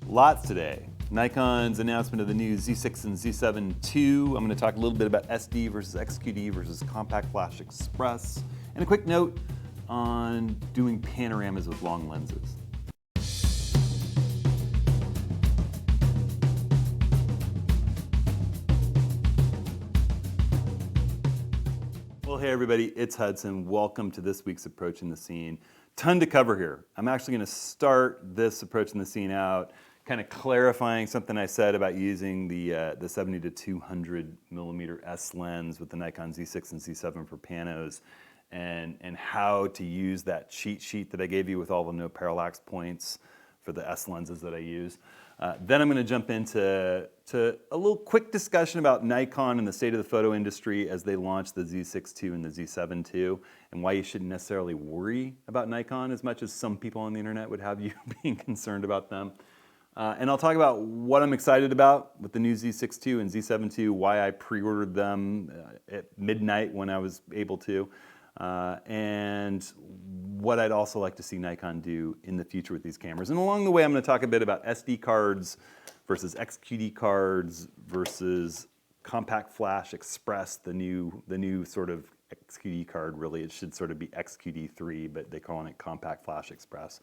Lots today. Nikon's announcement of the new Z6 and Z7 II. I'm going to talk a little bit about SD versus XQD versus Compact Flash Express. And a quick note on doing panoramas with long lenses. Well, hey everybody, it's Hudson. Welcome to this week's Approaching the Scene. Ton to cover here. I'm actually going to start this Approaching the Scene out kind of clarifying something I said about using the 70 to 200 millimeter S lens with the Nikon Z6 and Z7 for panos, and how to use that cheat sheet that I gave you with all the no parallax points for the S lenses that I use. Then I'm going to jump into a little quick discussion about Nikon and the state of the photo industry as they launch the Z6ii and the Z7ii, and why you shouldn't necessarily worry about Nikon as much as some people on the internet would have you being concerned about them. And I'll talk about what I'm excited about with the new Z6ii and Z7ii, why I pre-ordered them at midnight when I was able to, and what I'd also like to see Nikon do in the future with these cameras. And along the way, I'm going to talk a bit about SD cards versus XQD cards versus Compact Flash Express, the new sort of XQD card. Really, it should sort of be XQD3, but they're calling it Compact Flash Express.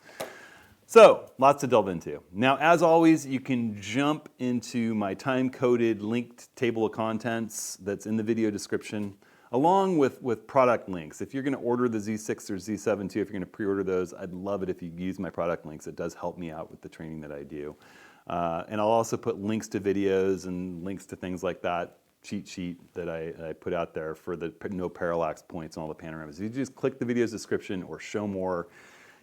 So, lots to delve into. Now, as always, you can jump into my time-coded linked table of contents that's in the video description, along with product links. If you're going to order the Z6 or Z7 II, if you're going to pre-order those, I'd love it if you use my product links. It does help me out with the training that I do. And I'll also put links to videos and links to things like that cheat sheet that I put out there for the no parallax points and all the panoramas. You just click the video's description or show more.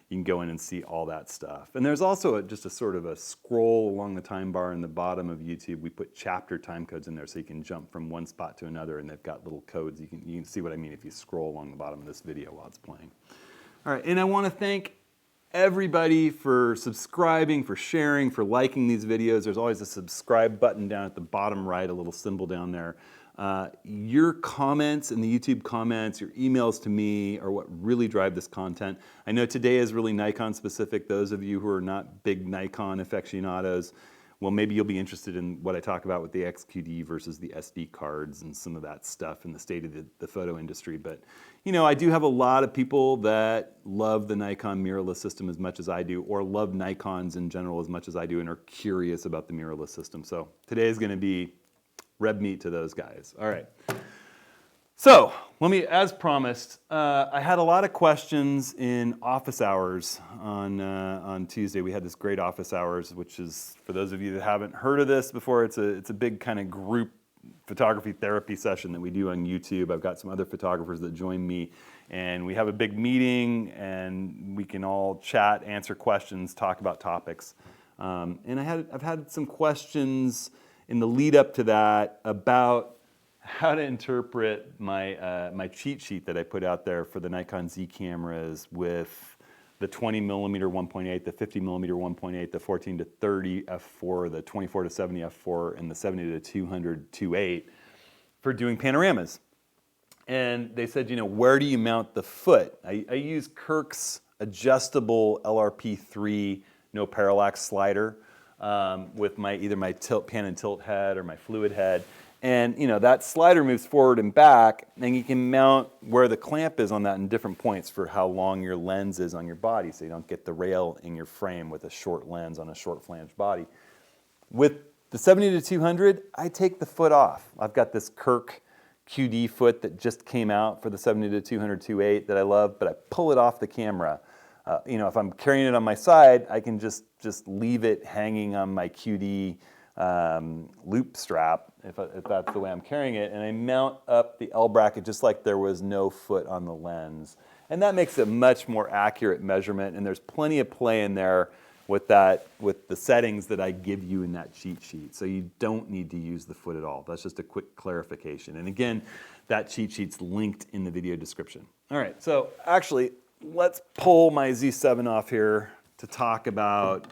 You can go in and see all that stuff. And there's also just a sort of a scroll along the time bar in the bottom of YouTube. We put chapter time codes in there so you can jump from one spot to another, and they've got little codes. You can see what I mean if you scroll along the bottom of this video while it's playing. All right, and I want to thank everybody for subscribing, for sharing, for liking these videos. There's always a subscribe button down at the bottom right, a little symbol down there. Your comments in the YouTube comments, your emails to me are what really drive this content. I know today is really Nikon specific. Those of you who are not big Nikon aficionados, well, maybe you'll be interested in what I talk about with the XQD versus the SD cards and some of that stuff in the state of the photo industry. But, you know, I do have a lot of people that love the Nikon mirrorless system as much as I do, or love Nikons in general as much as I do, and are curious about the mirrorless system. So today is going to be red meat to those guys. All right. So let me, as promised, I had a lot of questions in office hours on Tuesday. We had this great office hours, which is, for those of you that haven't heard of this before, it's a big kind of group photography therapy session that we do on YouTube. I've got some other photographers that join me, and we have a big meeting, and we can all chat, answer questions, talk about topics. And I've had some questions in the lead up to that about how to interpret my cheat sheet that I put out there for the Nikon Z cameras with the 20 millimeter 1.8, the 50 millimeter 1.8, the 14 to 30 f4, the 24 to 70 f4, and the 70 to 200 2.8 for doing panoramas. And they said, you know, where do you mount the foot? I use Kirk's adjustable LRP3 no parallax slider with either my pan and tilt head or my fluid head. And you know, that slider moves forward and back, and you can mount where the clamp is on that in different points for how long your lens is on your body, so you don't get the rail in your frame with a short lens on a short flange body. With the 70 to 200, I take the foot off. I've got this Kirk QD foot that just came out for the 70 to 200 2.8 that I love, but I pull it off the camera. You know, if I'm carrying it on my side, I can just leave it hanging on my QD loop strap, if that's the way I'm carrying it, and I mount up the L bracket just like there was no foot on the lens. And that makes a much more accurate measurement, and there's plenty of play in there with the settings that I give you in that cheat sheet. So you don't need to use the foot at all. That's just a quick clarification. And again, that cheat sheet's linked in the video description. All right, so actually, let's pull my Z7 off here to talk about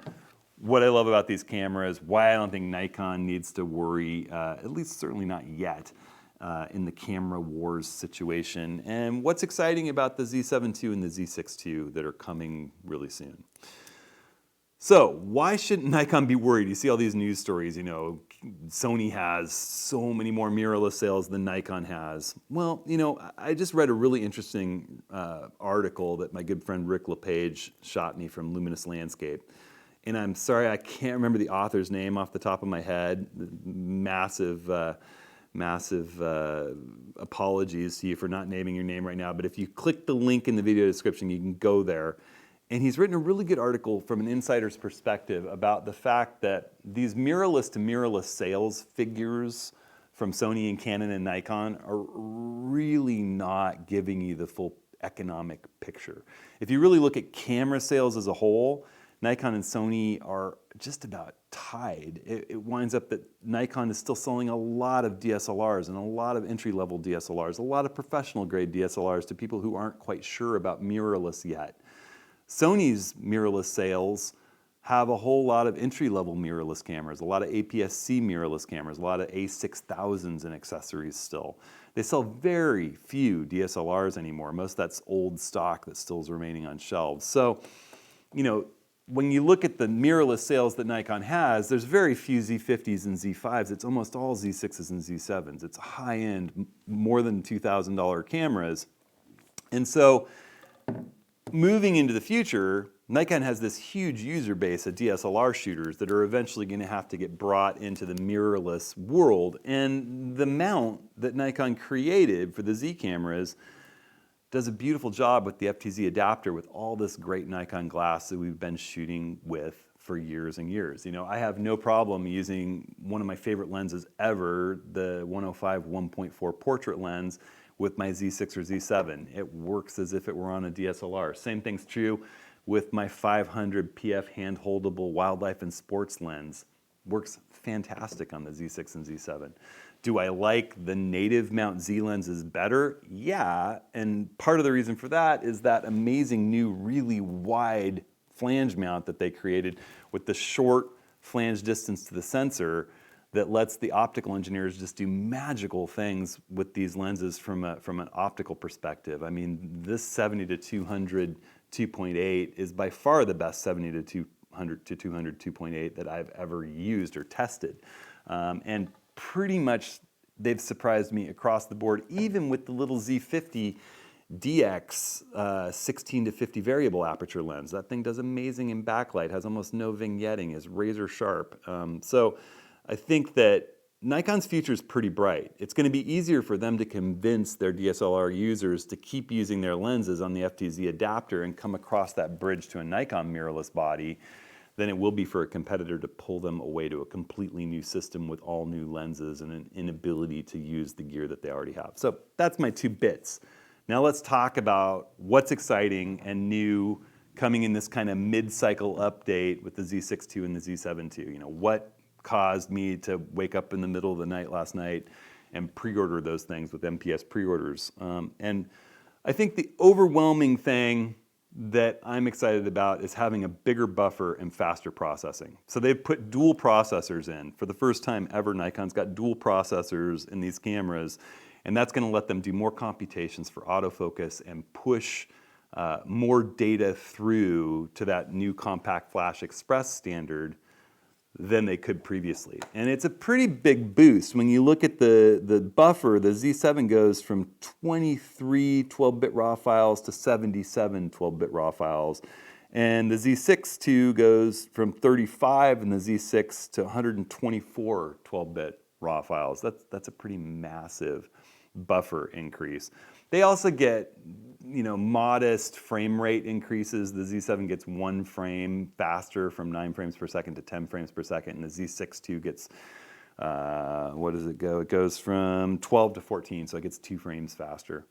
what I love about these cameras, why I don't think Nikon needs to worry, at least certainly not yet, in the camera wars situation, and what's exciting about the Z7 II and the Z6 II that are coming really soon. So why shouldn't Nikon be worried? You see all these news stories, Sony has so many more mirrorless sales than Nikon has. Well, I just read a really interesting article that my good friend Rick LePage shot me from Luminous Landscape. And I'm sorry, I can't remember the author's name off the top of my head. Massive apologies to you for not naming your name right now. But if you click the link in the video description, you can go there. And he's written a really good article from an insider's perspective about the fact that these mirrorless to mirrorless sales figures from Sony and Canon and Nikon are really not giving you the full economic picture. If you really look at camera sales as a whole, Nikon and Sony are just about tied. It winds up that Nikon is still selling a lot of DSLRs and a lot of entry-level DSLRs, a lot of professional-grade DSLRs to people who aren't quite sure about mirrorless yet. Sony's mirrorless sales have a whole lot of entry-level mirrorless cameras, a lot of APS-C mirrorless cameras, a lot of A6000s and accessories still. They sell very few DSLRs anymore. Most of that's old stock that still is remaining on shelves. So, when you look at the mirrorless sales that Nikon has, there's very few Z50s and Z5s. It's almost all Z6s and Z7s. It's high-end, more than $2,000 cameras. And so, moving into the future, Nikon has this huge user base of DSLR shooters that are eventually going to have to get brought into the mirrorless world. And the mount that Nikon created for the Z cameras does a beautiful job with the FTZ adapter with all this great Nikon glass that we've been shooting with for years and years. I have no problem using one of my favorite lenses ever, the 105 1.4 portrait lens, with my Z6 or Z7. It works as if it were on a DSLR. Same thing's true with my 500 PF hand-holdable wildlife and sports lens. Works fantastic on the Z6 and Z7. Do I like the native mount Z lenses better? Yeah, and part of the reason for that is that amazing new really wide flange mount that they created with the short flange distance to the sensor that lets the optical engineers just do magical things with these lenses from an optical perspective. I mean, this 70 to 200 2.8 is by far the best 70 to 200 2.8 that I've ever used or tested. And pretty much they've surprised me across the board, even with the little Z50 DX 16 to 50 variable aperture lens. That thing does amazing in backlight, has almost no vignetting, is razor sharp. So I think that Nikon's future is pretty bright. It's going to be easier for them to convince their DSLR users to keep using their lenses on the FTZ adapter and come across that bridge to a Nikon mirrorless body than it will be for a competitor to pull them away to a completely new system with all new lenses and an inability to use the gear that they already have. So that's my 2 bits. Now let's talk about what's exciting and new coming in this kind of mid-cycle update with the Z6ii and the Z7ii. What caused me to wake up in the middle of the night last night and pre-order those things with MPS pre-orders. And I think the overwhelming thing that I'm excited about is having a bigger buffer and faster processing. So they've put dual processors in. For the first time ever, Nikon's got dual processors in these cameras, and that's going to let them do more computations for autofocus and push more data through to that new Compact Flash Express standard than they could previously. And it's a pretty big boost. When you look at the buffer, the Z7 goes from 23 12-bit RAW files to 77 12-bit RAW files. And the Z6ii goes from 35 in the Z6 to 124 12-bit RAW files. That's a pretty massive buffer increase. They also get modest frame rate increases. The Z7 gets 1 frame faster from 9 frames per second to 10 frames per second, and the Z6ii gets, what does it go? It goes from 12 to 14, so it gets 2 frames faster.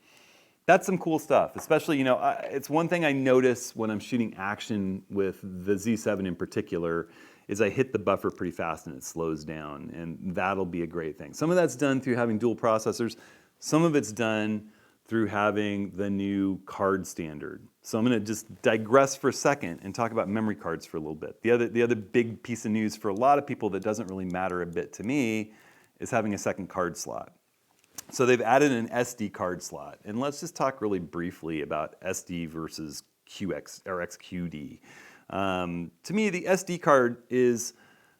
That's some cool stuff, especially, it's one thing I notice when I'm shooting action with the Z7 in particular, is I hit the buffer pretty fast and it slows down, and that'll be a great thing. Some of that's done through having dual processors. Some of it's done through having the new card standard. So I'm going to just digress for a second and talk about memory cards for a little bit. The other big piece of news for a lot of people that doesn't really matter a bit to me is having a second card slot. So they've added an SD card slot. And let's just talk really briefly about SD versus QX or XQD. To me, the SD card is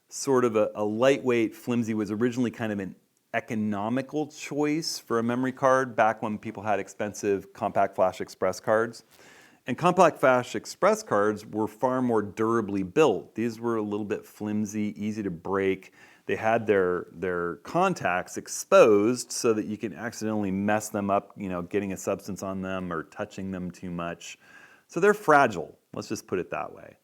sort of a lightweight, flimsy, was originally kind of an economical choice for a memory card back when people had expensive compact flash express cards. And compact flash express cards were far more durably built. These were a little bit flimsy, easy to break. They had their contacts exposed so that you can accidentally mess them up, getting a substance on them or touching them too much. So they're fragile, let's just put it that way.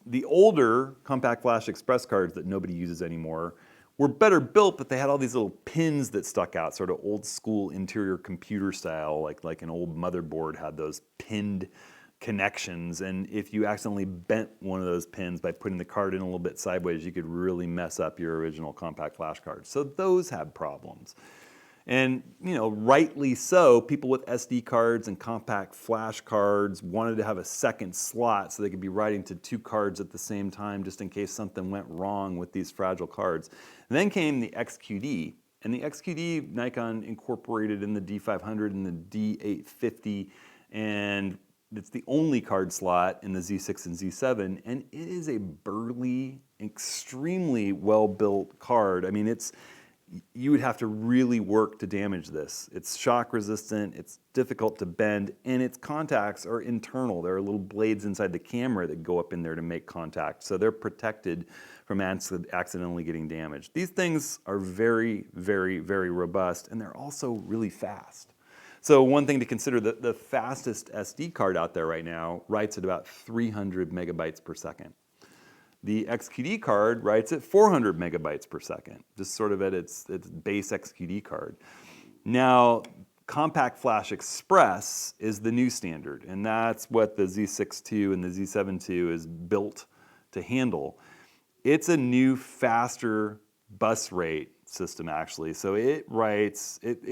The older compact flash express cards that nobody uses anymore were better built, but they had all these little pins that stuck out, sort of old school interior computer style, like an old motherboard had those pinned connections. And if you accidentally bent one of those pins by putting the card in a little bit sideways, you could really mess up your original compact flash card. So those have problems. And rightly so, people with SD cards and compact flash cards wanted to have a second slot so they could be writing to two cards at the same time just in case something went wrong with these fragile cards. And then came the XQD, and the XQD Nikon incorporated in the D500 and the D850, and it's the only card slot in the Z6 and Z7, and it is a burly, extremely well-built card. I mean, you would have to really work to damage this. It's shock resistant, it's difficult to bend, and its contacts are internal. There are little blades inside the camera that go up in there to make contact, so they're protected from accidentally getting damaged. These things are very, very, very robust, and they're also really fast. So one thing to consider, the fastest SD card out there right now writes at about 300 megabytes per second. The XQD card writes at 400 megabytes per second, just sort of at its base XQD card. Now, compact flash express is the new standard, and that's what the Z6ii and the Z7ii is built to handle. It's a new, faster bus rate system, actually. So it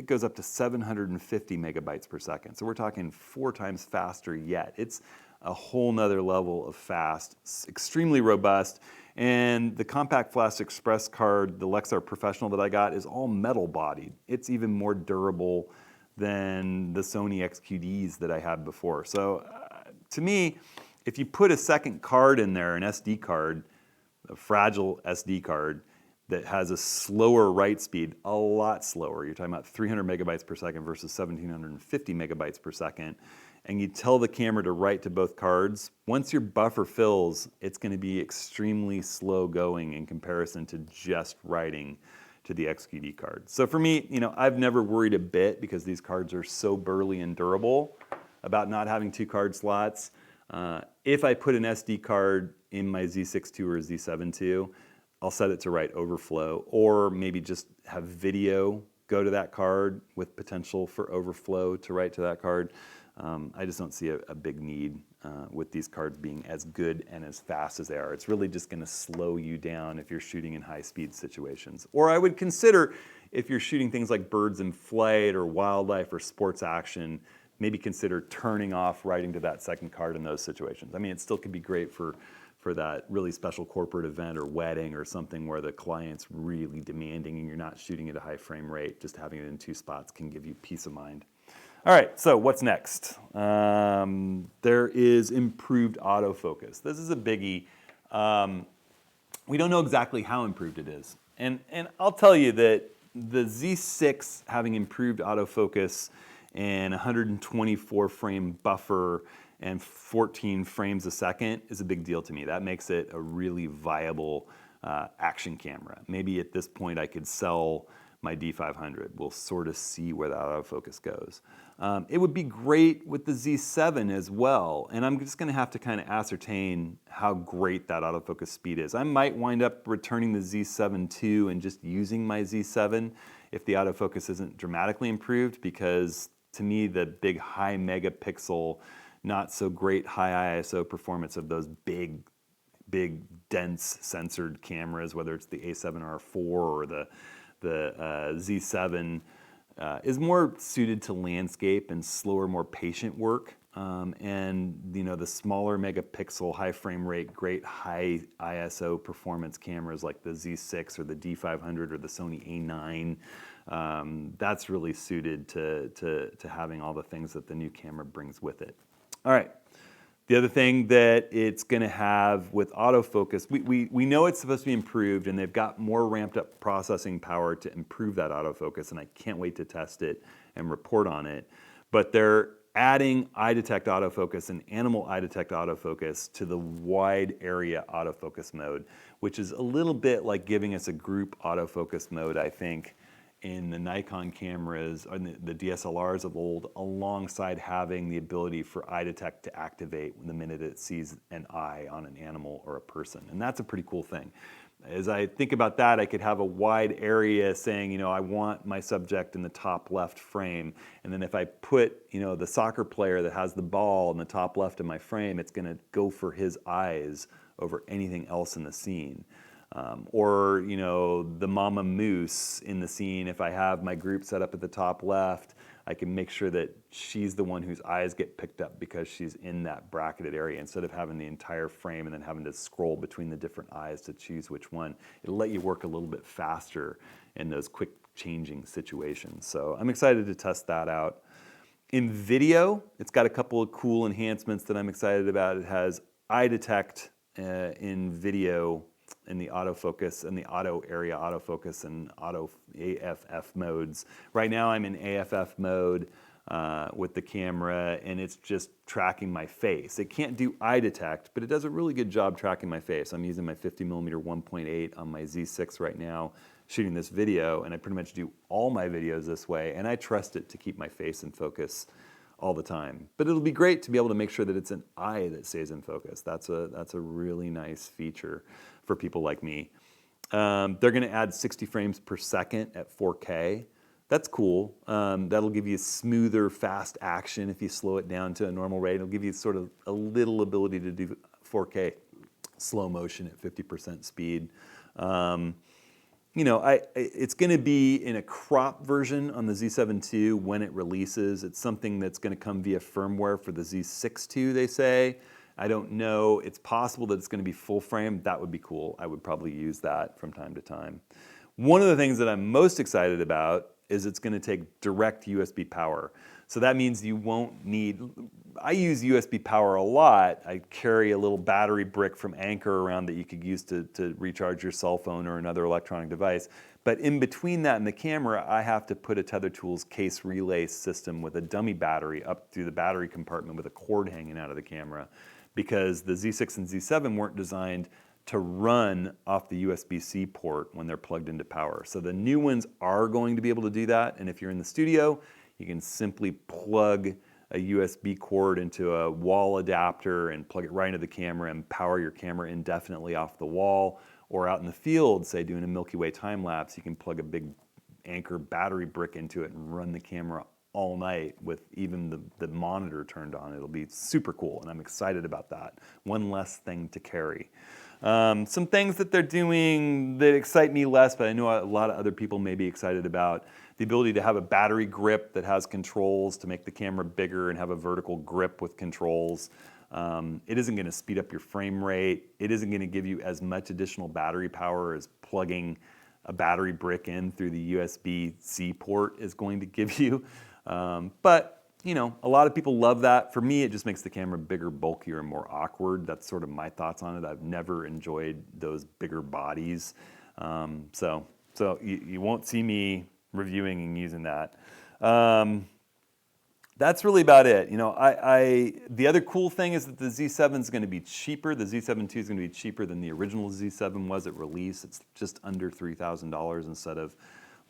goes up to 750 megabytes per second. So we're talking 4 times faster yet. It's a whole nother level of fast, extremely robust. And the compact flash express card, the Lexar Professional that I got, is all metal bodied. It's even more durable than the Sony XQDs that I had before. So to me, if you put a second card in there, an SD card, a fragile SD card that has a slower write speed, a lot slower, you're talking about 300 megabytes per second versus 1750 megabytes per second, and you tell the camera to write to both cards, once your buffer fills, it's going to be extremely slow going in comparison to just writing to the XQD card. So for me, I've never worried a bit because these cards are so burly and durable about not having 2 card slots. If I put an SD card in my Z6ii or Z7ii, I'll set it to write overflow, or maybe just have video go to that card with potential for overflow to write to that card. I just don't see a big need with these cards being as good and as fast as they are. It's really just going to slow you down if you're shooting in high-speed situations. Or I would consider, if you're shooting things like birds in flight or wildlife or sports action, maybe consider turning off writing to that second card in those situations. I mean, it still could be great for that really special corporate event or wedding or something where the client's really demanding and you're not shooting at a high frame rate. Just having it in 2 spots can give you peace of mind. All right, so what's next? There is improved autofocus. This is a biggie. We don't know exactly how improved it is. And I'll tell you that the Z6 having improved autofocus and 124 frame buffer and 14 frames a second is a big deal to me. That makes it a really viable action camera. Maybe at this point I could sell my D500. We'll sort of see where that autofocus goes. It would be great with the Z7 as well, and I'm just gonna have to kind of ascertain how great that autofocus speed is. I might wind up returning the Z7 II and just using my Z7 if the autofocus isn't dramatically improved, because to me the big high megapixel, not so great high ISO performance of those big dense sensored cameras, whether it's the A7R4 or the Z7, is more suited to landscape and slower, more patient work. And the smaller megapixel, high frame rate, great high ISO performance cameras like the Z6 or the D500 or the Sony A9, that's really suited to having all the things that the new camera brings with it. All right, The other thing that it's going to have with autofocus, we know it's supposed to be improved, and they've got more ramped up processing power to improve that autofocus, and I can't wait to test it and report on it. But they're adding eye detect autofocus and animal eye detect autofocus to the wide area autofocus mode, which is a little bit like giving us a group autofocus mode, I think, in the Nikon cameras or the DSLRs of old, alongside having the ability for eye detect to activate the minute it sees an eye on an animal or a person. And that's a pretty cool thing. As I think about that, I could have a wide area saying, I want my subject in the top left frame. And then if I put, the soccer player that has the ball in the top left of my frame, it's going to go for his eyes over anything else in the scene. Or the mama moose in the scene, if I have my group set up at the top left, I can make sure that she's the one whose eyes get picked up because she's in that bracketed area, instead of having the entire frame and then having to scroll between the different eyes to choose which one. It'll let you work a little bit faster in those quick changing situations. So I'm excited to test that out. In video, it's got a couple of cool enhancements that I'm excited about. It has eye detect in video in the autofocus and the auto area autofocus and auto AFF modes. Right now I'm in AFF mode with the camera, and it's just tracking my face. It can't do eye detect, but it does a really good job tracking my face. I'm using my 50mm 1.8 on my Z6 right now, shooting this video, and I pretty much do all my videos this way, and I trust it to keep my face in focus all the time. But it'll be great to be able to make sure that it's an eye that stays in focus. That's a really nice feature for people like me. They're going to add 60 frames per second at 4K. That's cool. That'll give you smoother, fast action if you slow it down to a normal rate. It'll give you sort of a little ability to do 4K slow motion at 50% speed. It's going to be in a crop version on the Z7 II when it releases. It's something that's going to come via firmware for the Z6ii, they say. I don't know. It's possible that it's going to be full frame. That would be cool. I would probably use that from time to time. One of the things that I'm most excited about is it's going to take direct USB power. So that means you won't need, I use USB power a lot. I carry a little battery brick from Anker around that you could use to recharge your cell phone or another electronic device. But in between that and the camera, I have to put a Tether Tools case relay system with a dummy battery up through the battery compartment with a cord hanging out of the camera, because the Z6 and Z7 weren't designed to run off the USB-C port when they're plugged into power. So the new ones are going to be able to do that, and if you're in the studio, you can simply plug a USB cord into a wall adapter and plug it right into the camera and power your camera indefinitely off the wall. Or out in the field, say doing a Milky Way time lapse, you can plug a big Anker battery brick into it and run the camera all night with even the monitor turned on. It'll be super cool, and I'm excited about that. One less thing to carry. Some things that they're doing that excite me less, but I know a lot of other people may be excited about. The ability to have a battery grip that has controls to make the camera bigger and have a vertical grip with controls. It isn't going to speed up your frame rate. It isn't going to give you as much additional battery power as plugging a battery brick in through the USB-C port is going to give you. But a lot of people love that. For me, it just makes the camera bigger, bulkier, and more awkward. That's sort of my thoughts on it. I've never enjoyed those bigger bodies. So you won't see me reviewing and using that. That's really about it. The other cool thing is that the Z7 is going to be cheaper. The Z7 II is going to be cheaper than the original Z7 was at release. It's just under $3,000 instead of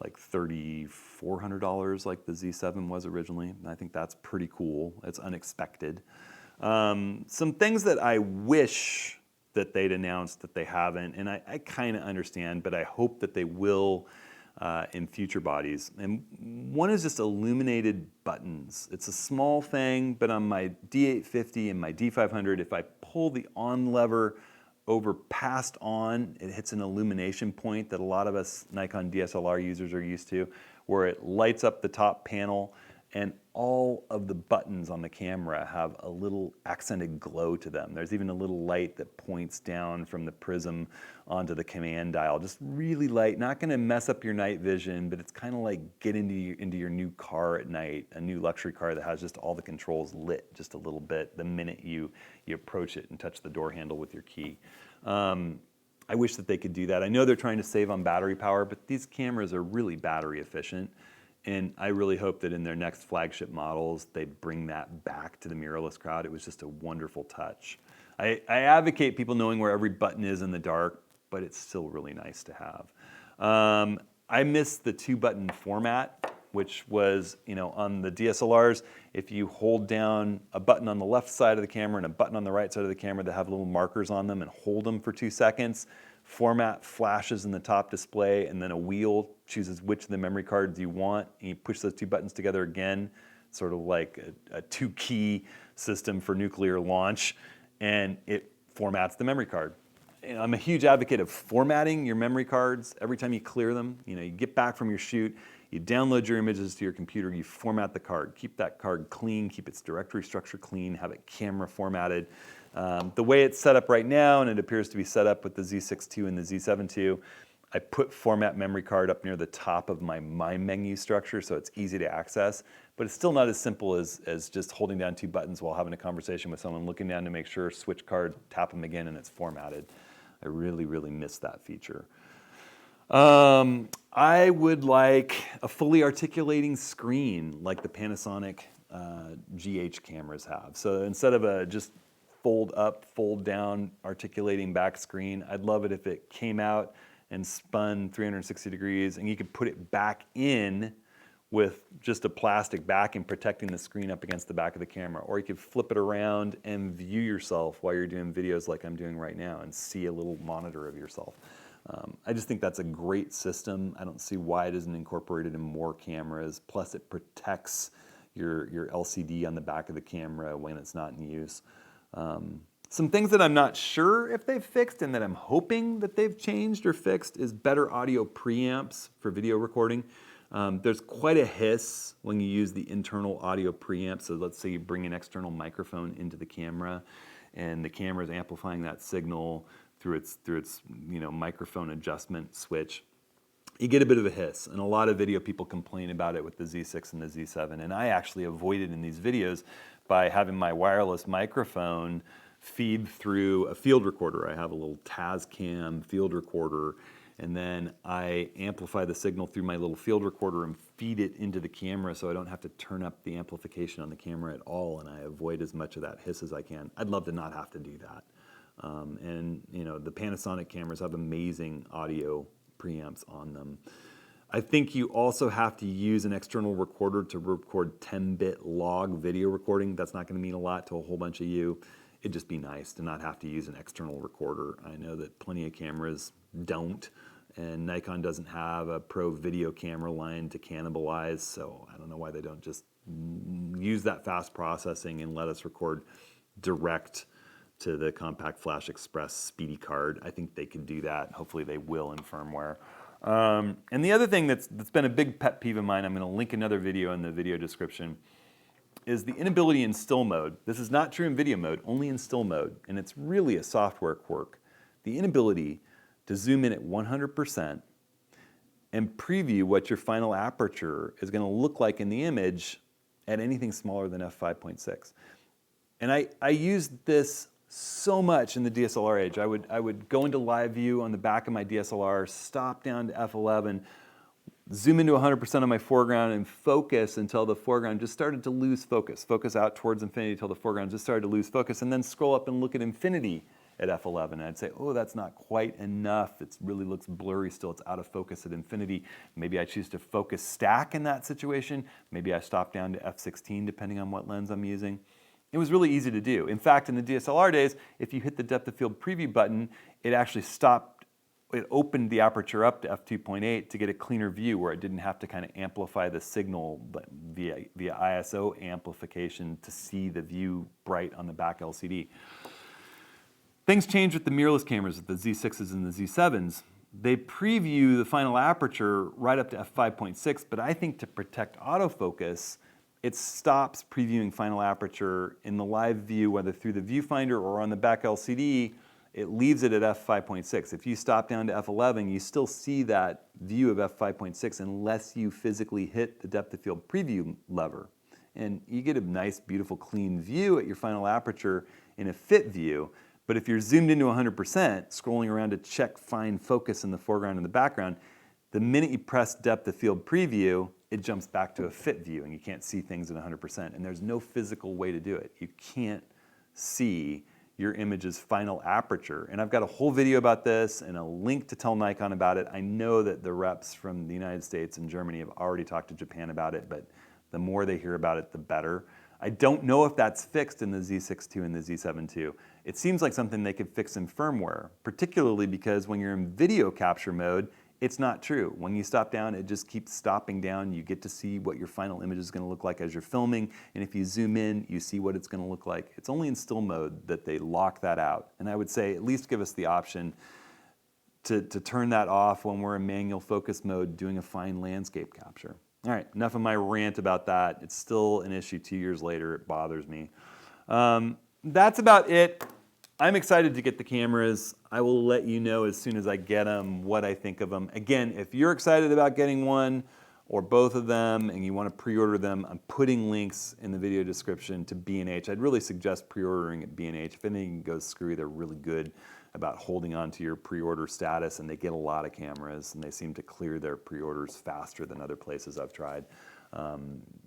like $3,400 like the Z7 was originally. And I think that's pretty cool. It's unexpected. Some things that I wish that they'd announced that they haven't, and I kind of understand, but I hope that they will in future bodies. And one is just illuminated buttons. It's a small thing, but on my D850 and my D500, if I pull the on lever over past on, it hits an illumination point that a lot of us Nikon DSLR users are used to, where it lights up the top panel and all of the buttons on the camera have a little accented glow to them. There's even a little light that points down from the prism onto the command dial. Just really light, not gonna mess up your night vision, but it's kind of like getting into your new car at night, a new luxury car that has just all the controls lit just a little bit the minute you approach it and touch the door handle with your key. I wish that they could do that. I know they're trying to save on battery power, but these cameras are really battery efficient. And I really hope that in their next flagship models, they bring that back to the mirrorless crowd. It was just a wonderful touch. I advocate people knowing where every button is in the dark, but it's still really nice to have. I miss the 2-button format, which was, on the DSLRs, if you hold down a button on the left side of the camera and a button on the right side of the camera that have little markers on them and hold them for 2 seconds, format flashes in the top display, and then a wheel chooses which of the memory cards you want, and you push those 2 buttons together again, sort of like a 2-key system for nuclear launch, and it formats the memory card. I'm a huge advocate of formatting your memory cards every time you clear them. You get back from your shoot, you download your images to your computer, you format the card, keep that card clean, keep its directory structure clean, have it camera formatted. The way it's set up right now, and it appears to be set up with the Z6ii and the Z7ii, I put format memory card up near the top of my menu structure so it's easy to access, but it's still not as simple as just holding down 2 buttons while having a conversation with someone, looking down to make sure, switch card, tap them again, and it's formatted. I really, really miss that feature. I would like a fully articulating screen like the Panasonic GH cameras have. So instead of a just fold up, fold down, articulating back screen, I'd love it if it came out and spun 360 degrees and you could put it back in with just a plastic backing protecting the screen up against the back of the camera. Or you could flip it around and view yourself while you're doing videos like I'm doing right now and see a little monitor of yourself. I just think that's a great system. I don't see why it isn't incorporated in more cameras. Plus it protects your LCD on the back of the camera when it's not in use. Some things that I'm not sure if they've fixed and that I'm hoping that they've changed or fixed is better audio preamps for video recording. There's quite a hiss when you use the internal audio preamp. So let's say you bring an external microphone into the camera and the camera is amplifying that signal through its microphone adjustment switch. You get a bit of a hiss, and a lot of video people complain about it with the Z6 and the Z7, and I actually avoid it in these videos by having my wireless microphone feed through a field recorder. I have a little Tascam field recorder, and then I amplify the signal through my little field recorder and feed it into the camera so I don't have to turn up the amplification on the camera at all, and I avoid as much of that hiss as I can. I'd love to not have to do that. And the Panasonic cameras have amazing audio preamps on them. I think you also have to use an external recorder to record 10-bit log video recording. That's not going to mean a lot to a whole bunch of you. It'd just be nice to not have to use an external recorder. I know that plenty of cameras don't, and Nikon doesn't have a pro video camera line to cannibalize, so I don't know why they don't just use that fast processing and let us record direct to the Compact Flash Express Speedy card. I think they could do that. Hopefully they will in firmware. And the other thing that's been a big pet peeve of mine, I'm going to link another video in the video description, is the inability in still mode. This is not true in video mode, only in still mode, and it's really a software quirk. The inability to zoom in at 100% and preview what your final aperture is going to look like in the image at anything smaller than f5.6. And I used this so much in the DSLR age. I would go into live view on the back of my DSLR, stop down to f11, zoom into 100% of my foreground and focus until the foreground just started to lose focus. Focus out towards infinity until the foreground just started to lose focus, and then scroll up and look at infinity at f11. And I'd say, oh, that's not quite enough. It really looks blurry still. It's out of focus at infinity. Maybe I choose to focus stack in that situation. Maybe I stop down to f16 depending on what lens I'm using. It was really easy to do. In fact, in the DSLR days, if you hit the depth of field preview button, it actually it opened the aperture up to f2.8 to get a cleaner view where it didn't have to kind of amplify the signal via ISO amplification to see the view bright on the back LCD. Things changed with the mirrorless cameras, with the Z6s and the Z7s. They preview the final aperture right up to f5.6, but I think to protect autofocus, it stops previewing final aperture in the live view, whether through the viewfinder or on the back LCD. It leaves it at f5.6. If you stop down to f11, you still see that view of f5.6 unless you physically hit the depth of field preview lever. And you get a nice, beautiful, clean view at your final aperture in a fit view. But if you're zoomed into 100%, scrolling around to check fine focus in the foreground and the background, the minute you press depth of field preview, it jumps back to a fit view and you can't see things at 100%. And there's no physical way to do it. You can't see your image's final aperture. And I've got a whole video about this and a link to tell Nikon about it. I know that the reps from the United States and Germany have already talked to Japan about it, but the more they hear about it, the better. I don't know if that's fixed in the Z6ii and the Z7ii. It seems like something they could fix in firmware, particularly because when you're in video capture mode, it's not true. When you stop down, it just keeps stopping down. You get to see what your final image is going to look like as you're filming, and if you zoom in, you see what it's going to look like. It's only in still mode that they lock that out, and I would say at least give us the option to turn that off when we're in manual focus mode doing a fine landscape capture. All right, enough of my rant about that. It's still an issue 2 years later. It bothers me. That's about it. I'm excited to get the cameras. I will let you know as soon as I get them what I think of them. Again, if you're excited about getting one or both of them and you want to pre-order them, I'm putting links in the video description to B&H. I'd really suggest pre-ordering at B&H. If anything goes screwy, they're really good about holding on to your pre-order status, and they get a lot of cameras and they seem to clear their pre-orders faster than other places I've tried.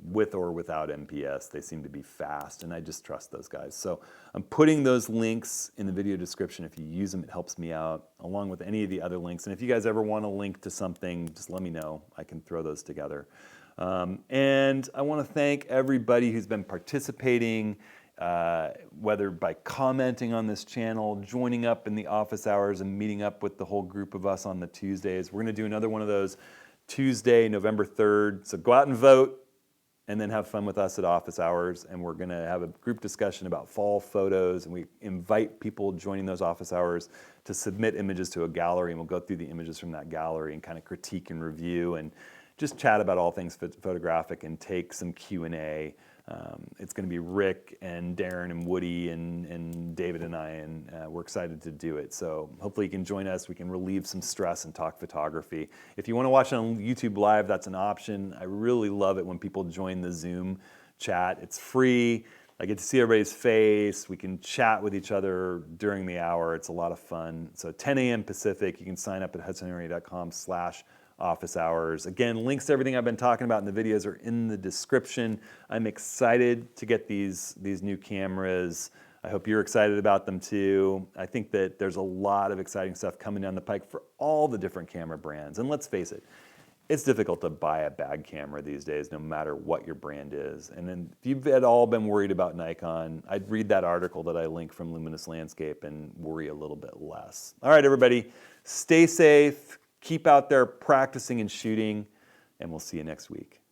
With or without MPS, they seem to be fast, and I just trust those guys. So I'm putting those links in the video description. If you use them, it helps me out, along with any of the other links. And if you guys ever want a link to something, just let me know. I can throw those together. And I want to thank everybody who's been participating, whether by commenting on this channel, joining up in the office hours, and meeting up with the whole group of us on the Tuesdays. We're going to do another one of those Tuesday, November 3rd. So go out and vote and then have fun with us at office hours. And we're going to have a group discussion about fall photos. And we invite people joining those office hours to submit images to a gallery. And we'll go through the images from that gallery and kind of critique and review and just chat about all things photographic and take some Q&A. It's going to be Rick and Darren and Woody and David and I, and we're excited to do it. So hopefully you can join us. We can relieve some stress and talk photography. If you want to watch it on YouTube Live, that's an option. I really love it when people join the Zoom chat. It's free. I get to see everybody's face. We can chat with each other during the hour. It's a lot of fun. So 10 a.m. Pacific, you can sign up at hudsonarea.com/office hours. Again, links to everything I've been talking about in the videos are in the description. I'm excited to get these new cameras. I hope you're excited about them too. I think that there's a lot of exciting stuff coming down the pike for all the different camera brands. And let's face it, it's difficult to buy a bad camera these days, no matter what your brand is. And then if you've at all been worried about Nikon, I'd read that article that I link from Luminous Landscape and worry a little bit less. All right, everybody, stay safe. Keep out there practicing and shooting, and we'll see you next week.